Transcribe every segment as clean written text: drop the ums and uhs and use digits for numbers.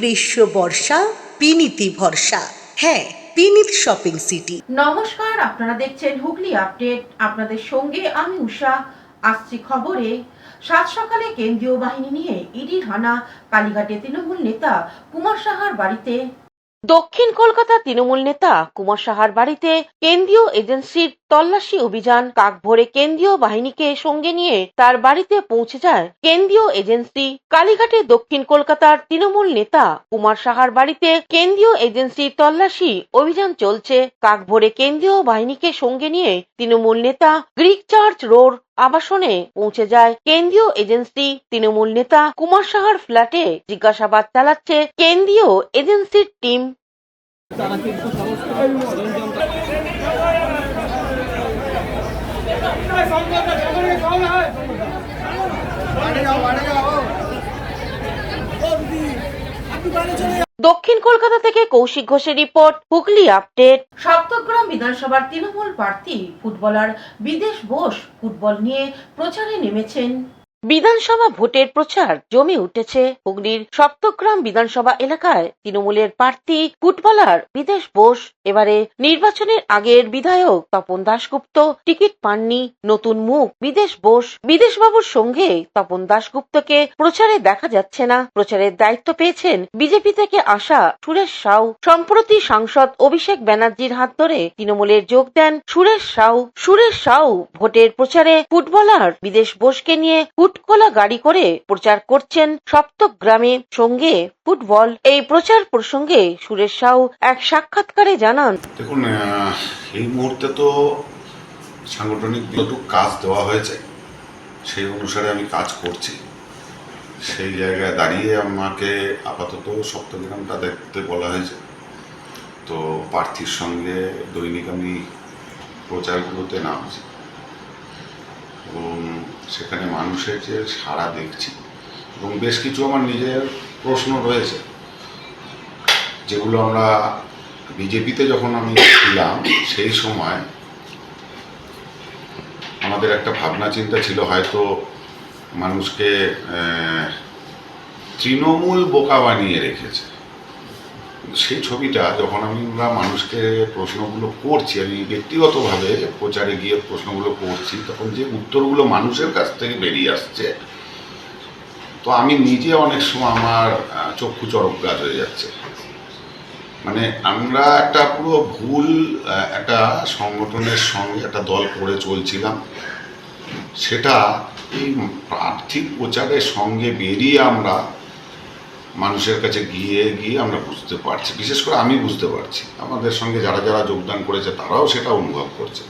গ্রীষ্ম বর্ষা বিনীতি ভরসা। হ্যাঁ, বিনীত শপিং সিটি। নমস্কার, আপনারা দেখছেন হুগলি আপডেট। আপনাদের সঙ্গে আমি উষা। আসছি খবরে। সাত সকালে কেন্দ্রীয় বাহিনী নিয়ে ইডির হানা কালীঘাটে তৃণমূল নেতা কুমার সাহার বাড়িতে। দক্ষিণ কলকাতা তৃণমূল নেতা কুমার সাহার বাড়িতে কেন্দ্রীয় এজেন্সির তল্লাশি অভিযান। কাকভোরে কেন্দ্রীয় বাহিনীকে সঙ্গে নিয়ে তার বাড়িতে পৌঁছে যায় কেন্দ্রীয় এজেন্সি। কালীঘাটে দক্ষিণ কলকাতার তৃণমূল নেতা কুমার সাহার বাড়িতে কেন্দ্রীয় এজেন্সির তল্লাশি অভিযান চলছে। কাকভোরে কেন্দ্রীয় বাহিনীকে সঙ্গে নিয়ে তৃণমূল নেতা গ্রিক চার্চ রোড আবাসনে পৌঁছে যায় কেন্দ্রীয় এজেন্সি। তৃণমূল নেতা কুমার সাহার ফ্ল্যাটে জিজ্ঞাসাবাদ চালাচ্ছে কেন্দ্রীয় এজেন্সির টিম। দক্ষিণ কলকাতা থেকে কৌশিক ঘোষের রিপোর্ট, হুগলি আপডেট। সপ্তগ্রাম বিধানসভার তৃণমূল প্রার্থী ফুটবলার বিদেশ বোস ফুটবল নিয়ে প্রচারে নেমেছেন। বিধানসভা ভোটের প্রচার জমে উঠেছে হুগলির সপ্তগ্রাম বিধানসভা এলাকায়। তৃণমূলের প্রার্থী ফুটবলার বিদেশ বোস এবারে নির্বাচনের আগের বিধায়ক তপন দাশগুপ্ত টিকিট পাননি। নতুন মুখ বিদেশ বোস। বিদেশবাবুর সঙ্গে তপন দাশগুপ্তকে প্রচারে দেখা যাচ্ছে না। প্রচারের দায়িত্ব পেয়েছেন বিজেপি থেকে আসা সুরেশ সাউ। সম্প্রতি সাংসদ অভিষেক ব্যানার্জির হাত ধরে তৃণমূলের যোগ দেন সুরেশ সাউ। সুরেশ সাউ ভোটের প্রচারে ফুটবলার বিদেশ বোসকে নিয়ে ফুটকলা গাড়ি করে প্রচার করছেন সপ্তগ্রামে, সঙ্গে ফুটবল। এই প্রচার প্রসঙ্গে সুরেশ সাউ এক সাক্ষাৎকারে জানান, দেখুন, এই মুহূর্তে তো সাংগঠনিক যতটুকু কাজ দেওয়া হয়েছে সেই অনুসারে আমি কাজ করছি। সেই জায়গায় দাঁড়িয়ে আমাকে আপাতত সপ্তগ্রামটা দেখতে বলা হয়েছে। তো প্রার্থীর সঙ্গে দৈনিক আমি প্রচারগুলোতে নামছি এবং সেখানে মানুষের যে সাড়া দেখছি এবং বেশ কিছু আমার নিজের প্রশ্ন রয়েছে যেগুলো আমরা বিজেপিতে যখন আমি ছিলাম সেই সময় আমাদের একটা ভাবনা চিন্তা ছিল, হয়তো মানুষকে তৃণমূল বোকা বানিয়ে রেখেছে। সেই ছবিটা যখন আমরা মানুষকে প্রশ্নগুলো করছি, আমি ব্যক্তিগতভাবে প্রচারে গিয়ে প্রশ্নগুলো করছি, তখন যে উত্তরগুলো মানুষের কাছ থেকে বেরিয়ে আসছে, তো আমি নিজে অনেক সময় আমার চক্ষু চরকগাছ হয়ে যাচ্ছে। মানে আমরা একটা পুরো ভুল একটা সংগঠনের সঙ্গে একটা দল করে চলছিলাম, সেটা এই আর্থিক প্রচারের সঙ্গে বেরিয়ে আমরা মানুষের কাছে গিয়ে গিয়ে আমরা বুঝতে পারছি, বিশেষ করে আমি বুঝতে পারছি, আমাদের সঙ্গে যারা যারা যোগদান করেছে তারাও সেটা অনুভব করছে।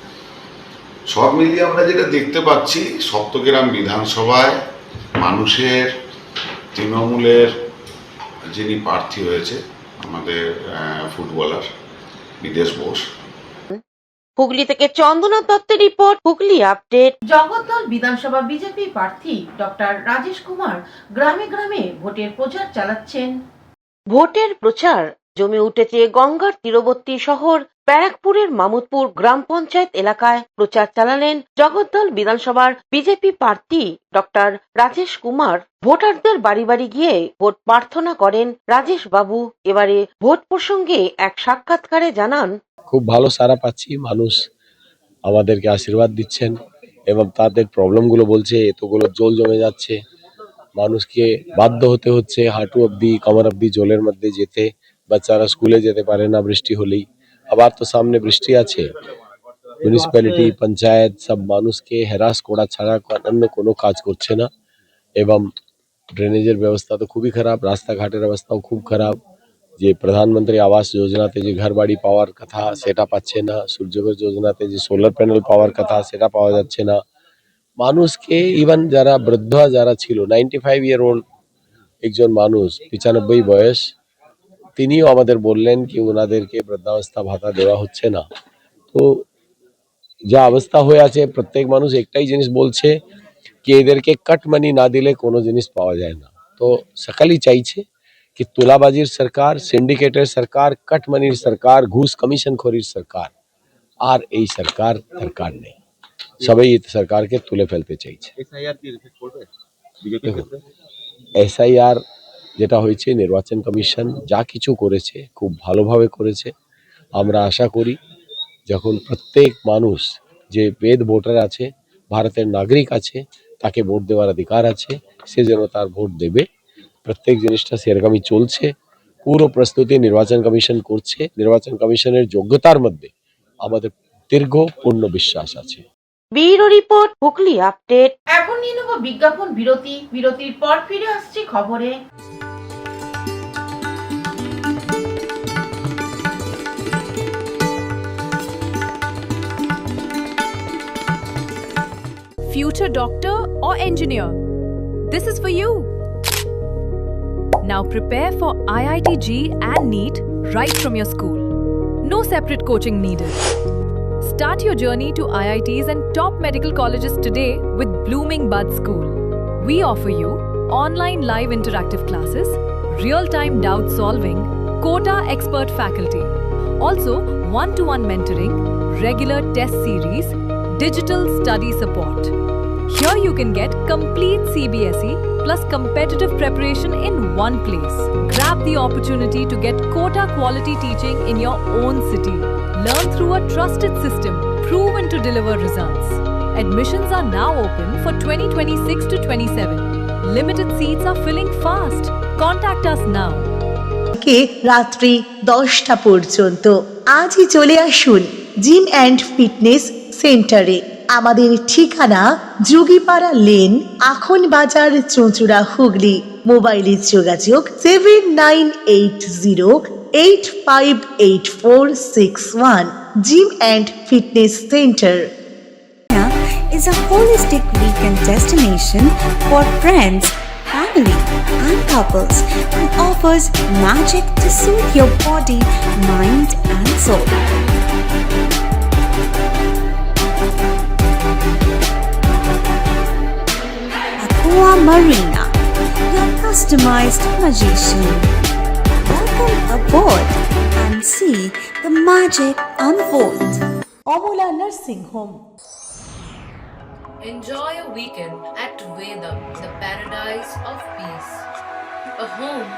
সব মিলিয়ে আমরা যেটা দেখতে পাচ্ছি, সপ্তগ্রাম বিধানসভায় মানুষের তৃণমূলের যিনি প্রার্থী হয়েছে আমাদের ফুটবলার বিদেশ বোস। হুগলি থেকে চন্দনা দত্তের রিপোর্ট, হুগলি আপডেট। জগদ্দল বিধানসভা বিজেপি প্রার্থী ডক্টর রাজেশ কুমার গ্রামে গ্রামে ভোটের প্রচার চালাচ্ছেন। ভোটের প্রচার জমে উঠেছে গঙ্গার তীরবর্তী শহর ব্যারাকপুরের মামুদপুর গ্রাম পঞ্চায়েত এলাকায়। প্রচার চালালেন জগদ্দল বিধানসভার বিজেপি প্রার্থী ডক্টর রাজেশ কুমার। ভোটারদের বাড়ি বাড়ি গিয়ে ভোট প্রার্থনা করেন রাজেশ বাবু। এবারে ভোট প্রসঙ্গে এক সাক্ষাৎকারে জানান, খুব ভালো সাড়া পাচ্ছি, মানুষ আমাদেরকে আশীর্বাদ দিচ্ছেন এবং তাদের প্রবলেমগুলো বলছে। এতগুলো জল জমে যাচ্ছে, মানুষকে বাধ্য হতে হচ্ছে হাঁটু অব্দি কমর অব্দি জলের মধ্যে যেতে। বাচ্চারা স্কুলে যেতে পারে না বৃষ্টি হলেই। আবার তো সামনে বৃষ্টি আছে। মিউনিসিপ্যালিটি, পঞ্চায়েত সব মানুষকে হ্যারাস করা ছাড়া অন্য কোনো কাজ করছে না এবং ড্রেনেজের ব্যবস্থা তো খুবই খারাপ, রাস্তাঘাটের অবস্থাও খুব খারাপ। যে প্রধানমন্ত্রী আবাস যোজনাতে যে ঘর বাড়ি পাওয়ার কথা সেটা পাচ্ছে না, সূর্যঘর যোজনাতে যে সোলার প্যানেল পাওয়ার কথা সেটা পাওয়া যাচ্ছে না। মানুষকে ইভেন যারা বৃদ্ধ যারা ছিল, 95 ইয়ার ওল্ড একজন মানুষ, 95 বয়স, তিনিও আমাদের বললেন কি ওনাদেরকে বৃদ্ধাবস্থা ভাতা দেওয়া হচ্ছে না। তো যা অবস্থা হয়ে আছে, প্রত্যেক মানুষ একটাই জিনিস বলছে কি এদেরকে কাট মানি না দিলে কোনো জিনিস পাওয়া যায় না। তো সকালই চাইছে कि तुलाबाजीर सरकार, सिंडिकेटर सरकार, कट मनीर सरकार, घूस कमीशन खोरीर सरकार আর এই সরকার দরকার নেই। সবাই এই সরকারকে তুলে ফেলতে চাইছে। এসআইআর যেটা হয়েছে নির্বাচন কমিশন যা কিছু করেছে খুব ভালোভাবে করেছে। আমরা আশা করি যখন প্রত্যেক মানুষ যে পেদ ভোটার আছে, ভারতের নাগরিক আছে, তাকে ভোট দেওয়ার অধিকার আছে, সে যেন তার ভোট দেবে। প্রত্যেক জিনিসটা সেরকমই চলছে। পুরো প্রস্তুতি নির্বাচন কমিশন করছে। নির্বাচন কমিশনের যোগ্যতার মধ্যে আমাদের দীর্ঘ পূর্ণ বিশ্বাস আছে। Bureau report, Hooghly update. এখন নিয়ে নেব বিজ্ঞাপন বিরতি। বিরতির পর ফিরে আসছি খবরে। Future doctor or engineer? This is for you. Now prepare for IIT-J and NEET right from your school. No separate coaching needed. Start your journey to IITs and top medical colleges today with Blooming Bud School. We offer you online live interactive classes, real-time doubt solving, quota expert faculty. Also, one-to-one mentoring, regular test series, digital study support. Here you can get complete CBSE plus competitive preparation in one place. Grab the opportunity to get quota quality teaching in your own city. Learn through a trusted system proven to deliver results. Admissions are now open for 2026 to 27. Limited seats are filling fast. Contact us now. কে রাত্রি 10টা পর্যন্ত আজই চলে আসুন gym and fitness সেন্টারে। আমাদের ঠিকানা যোগীপাড়া lane, আখন বাজার, চুঁচুড়া, হুগলি। মোবাইলে যোগাযোগ 7980858461। Gym and fitness centre is a holistic weekend destination for friends, family, and couples and offers magic to soothe your body, mind, and soul. Aqua Marina, your customized magician. Welcome aboard and see the magic unfold. Amala nursing home. Enjoy a weekend at Vedam, the paradise of peace. A home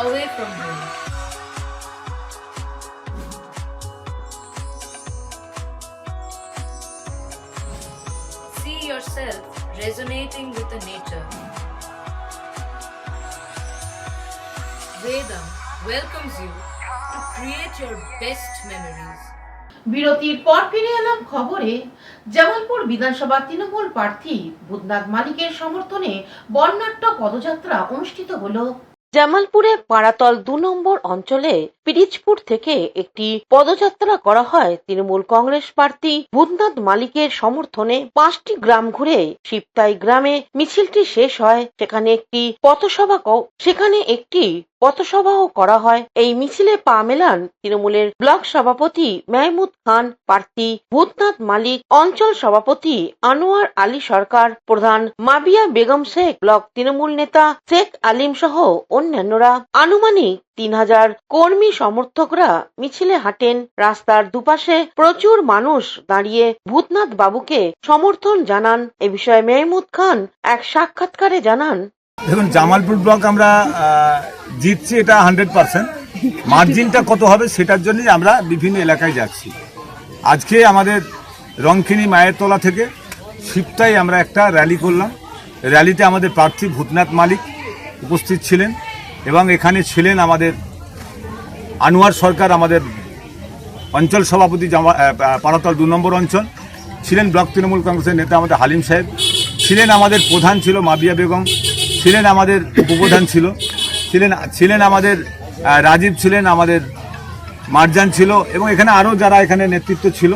away from home. See yourself resonating with the nature. Vedam welcomes you to create your best memories. বিরতির পর ফিরে এলাম খবরে। জামালপুর বিধানসভা তৃণমূল প্রার্থী ভূতনাথ মালিকের সমর্থনে বর্ণাঢ্য পদযাত্রা অনুষ্ঠিত হলো। জামালপুরে পাড়াতল 2 নম্বর অঞ্চলে পিরিজপুর থেকে একটি পদযাত্রা করা হয় তৃণমূল কংগ্রেস প্রার্থী ভূতনাথ মালিকের সমর্থনে। 5টি গ্রাম ঘুরে শিবতাই গ্রামে মিছিলটি শেষ হয়। সেখানে একটি পথসভাও করা হয়। এই মিছিলে পা মেলান তৃণমূলের ব্লক সভাপতি মেহমুদ খান, প্রার্থী ভূতনাথ মালিক, অঞ্চল সভাপতি আনোয়ার আলী সরকার, প্রধান মাবিয়া বেগম শেখ, ব্লক তৃণমূল নেতা শেখ আলিম সহ অন্যান্যরা। আনুমানিক 3000 কর্মী সমর্থকরা মিছিলে হাঁটেন। রাস্তার দুপাশে প্রচুর মানুষ দাঁড়িয়ে ভূতনাথ বাবুকে সমর্থন জানান। এ বিষয়ে মেহমুদ খান এক সাক্ষাৎকারে জানান, দেখুন, জামালপুর ব্লক আমরা জিতছি, এটা 100%। মার্জিনটা কত হবে সেটার জন্যই আমরা বিভিন্ন এলাকায় যাচ্ছি। আজকে আমাদের রংখিনী মায়ের তলা থেকে শিবতাই আমরা একটা র্যালি করলাম। র্যালিতে আমাদের প্রার্থী ভূতনাথ মালিক উপস্থিত ছিলেন এবং এখানে ছিলেন আমাদের আনোয়ার সরকার, আমাদের অঞ্চল সভাপতি পাড়াতল 2 নম্বর অঞ্চল, ছিলেন ব্লক তৃণমূল কংগ্রেসের নেতা আমাদের হালিম সাহেব, ছিলেন আমাদের প্রধান ছিল মাবিয়া বেগম, ছিলেন আমাদের উপপ্রধান ছিলেন আমাদের রাজীব, ছিলেন আমাদের মারজান ছিল এবং এখানে আরও যারা এখানে নেতৃত্ব ছিল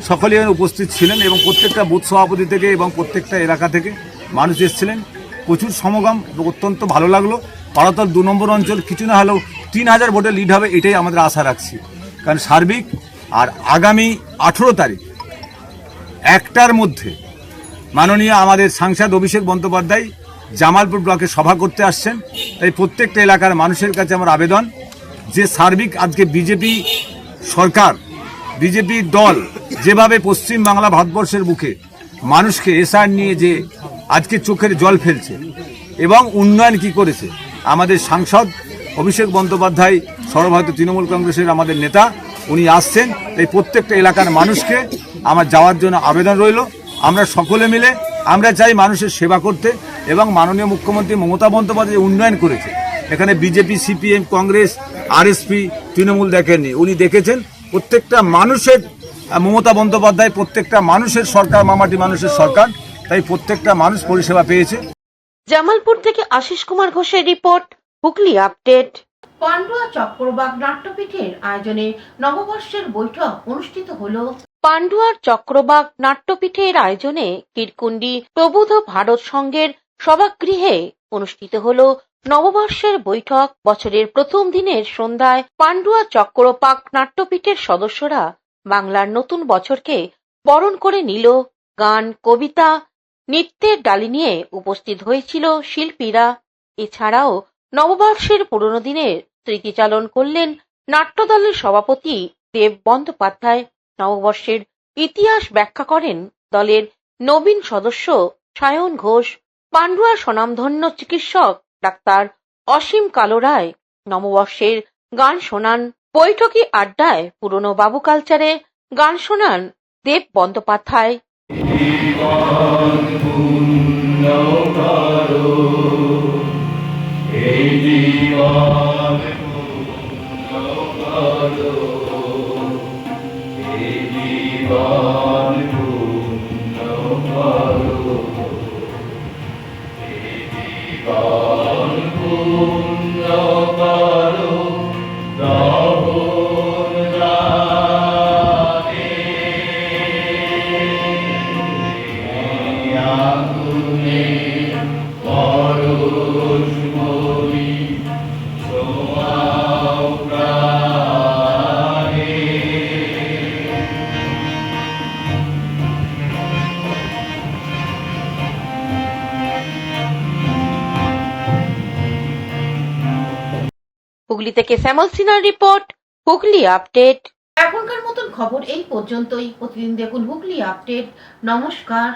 সকলেই এখানে উপস্থিত ছিলেন এবং প্রত্যেকটা বুথ সভাপতি থেকে এবং প্রত্যেকটা এলাকা থেকে মানুষ এসেছিলেন। প্রচুর সমাগম এবং অত্যন্ত ভালো লাগলো। পাড়াতল 2 নম্বর অঞ্চল কিছু না হলেও 3000 ভোটে লিড হবে, এটাই আমাদের আশা রাখছি। কারণ সার্বিক আর আগামী 18 তারিখ 1টার মধ্যে মাননীয় আমাদের সাংসদ অভিষেক বন্দ্যোপাধ্যায় জামালপুর ব্লকে সভা করতে আসছেন। তাই প্রত্যেকটা এলাকার মানুষের কাছে আমার আবেদন যে সার্বিক আজকে বিজেপি সরকার, বিজেপি দল যেভাবে পশ্চিম বাংলা ভারতবর্ষের বুকে মানুষকে এসআর নিয়ে যে আজকে চোখের জল ফেলছে এবং উন্নয়ন কি করেছে আমাদের সাংসদ অভিষেক বন্দ্যোপাধ্যায় সর্বভারতীয় তৃণমূল কংগ্রেসের আমাদের নেতা, উনি আসছেন। এই প্রত্যেকটা এলাকার মানুষকে আমার যাওয়ার জন্য আবেদন রইল। আমরা সকলে মিলে আমরা চাই মানুষের সেবা করতে, এবং মাননীয় মুখ্যমন্ত্রী মমতা বন্দ্যোপাধ্যায় উন্নয়ন করেছে। এখানে BJP, CPM, Congress, RSP, Trinamool দেখেননি, উনি দেখেছেন প্রত্যেকটা মানুষের, মমতা বন্দ্যোপাধ্যায় প্রত্যেকটা মানুষের সরকার, মামাটি মানুষের সরকার, তাই প্রত্যেকটা মানুষ পরিষেবা পেয়েছে। জামালপুর থেকে আশিস কুমার ঘোষের রিপোর্ট, হুগলি আপডেট। পান্ডুয়া চক্রবাক নাট্যপীঠের আয়োজনে নববর্ষের বৈঠক অনুষ্ঠিত হলো। পান্ডুয়ার চক্রবাক নাট্যপীঠের আয়োজনে কিরকুন্ডি প্রবুদ্ধ ভারত সংঘের সভাগৃহে অনুষ্ঠিত হল নববর্ষের বৈঠক। বছরের প্রথম দিনের সন্ধ্যায় পান্ডুয়া চক্রবাক নাট্যপীঠের সদস্যরা বাংলার নতুন বছরকে বরণ করে নিল। গান, কবিতা, নৃত্যের ডালি নিয়ে উপস্থিত হয়েছিল শিল্পীরা। এছাড়াও নববর্ষের পুরনো দিনের স্মৃতিচারণ করলেন নাট্যদলের সভাপতি দেব বন্দ্যোপাধ্যায়। নববর্ষের ইতিহাস ব্যাখ্যা করেন দলের নবীন সদস্য সায়ন ঘোষ। পান্ডুয়ার স্বনামধন্য চিকিৎসক ডাক্তার অসীম কালো রায় নববর্ষের গান শোনান। বৈঠকি আড্ডায় পুরনো বাবু কালচারে গান শোনান দেব বন্দ্যোপাধ্যায়। হুগলি থেকে শ্যামল সিনহার রিপোর্ট, হুগলি আপডেট। এখনকার মতন খবর এই পর্যন্তই। প্রতিদিন দেখুন হুগলি আপডেট। নমস্কার।